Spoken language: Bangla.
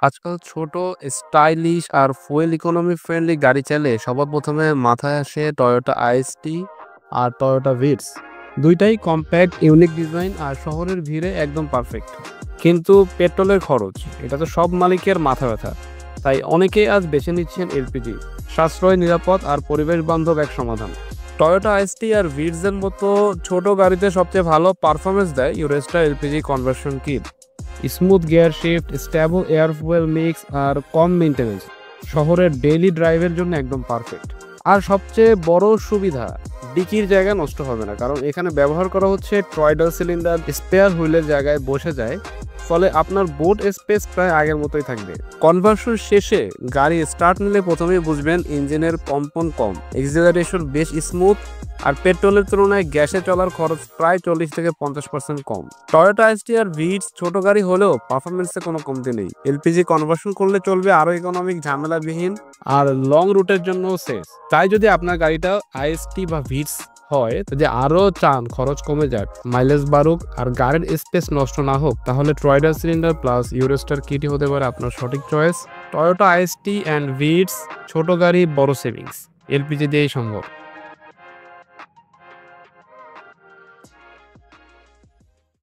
আজকাল ছোট, স্টাইলিশ আর ফুয়েল ইকোনমি ফ্রেন্ডলি গাড়ি চাইলে সবার প্রথমে মাথায় আসে টয়োটা আইএসটি আর টয়োটা ভিটস। দুইটাই কম্প্যাক্ট, ইউনিক ডিজাইন আর শহরের ভিড়ে একদম পারফেক্ট। কিন্তু পেট্রোলের খরচ, এটা তো সব মালিকের মাথা ব্যথা। তাই অনেকেই আজ বেছে নিচ্ছেন এলপিজি, সাশ্রয়, নিরাপদ আর পরিবেশ বান্ধব এক সমাধান। টয়োটা আইএসটি আর ভিটসের মতো ছোট গাড়িতে সবচেয়ে ভালো পারফরমেন্স দেয় ইউরেস্টা LPG conversion kit. Smooth gear shift, stable air fuel mix আর কম মেইনটেনেন্স শহরের ডেইলি ড্রাইভের জন্য একদম পারফেক্ট। আর সবচেয়ে বড় সুবিধা, ডিকির জায়গা নষ্ট হবে না, কারণ এখানে ব্যবহার করা হচ্ছে ট্রয়ডাল সিলিন্ডার। স্পেয়ার হুইলের জায়গায় বসে যায়, ফলে আপনার বোট স্পেস প্রায় আগের মতোই থাকবে। কনভার্সন শেষে গাড়ি স্টার্ট নিলে প্রথমেই বুঝবেন ইঞ্জিনের কম্পন কম, এক্সিলারেশন বেশ স্মুথ আর পেট্রোলের তুলনায় গ্যাসে চলার খরচ প্রায় 40 থেকে 50% কম। টয়োটা আইএসটি আর ভিটস ছোট গাড়ি হলেও পারফরমেন্সে কোনো কমতি নেই। এলপিজি কনভার্সন করলে চলবে আরো ইকোনমিক, ঝামেলাবিহীন আর লং রুটের জন্য সেফ। তাই যদি আপনার গাড়িটা আইএসটি বা ভিটস হয়, যদি আরো চান খরচ কমে যাক, মাইলেজ বাড়ুক আর গাড়ির স্পেস নষ্ট না হোক, তাহলে ট্রয়ডাল সিলিন্ডার প্লাস ইউরোস্টার কিটই হতে পারে আপনার সঠিক choice. Toyota IST and Vitz, ছোট গাড়ি বড় সেভিংস, এলপিজি দিয়েই সম্ভব।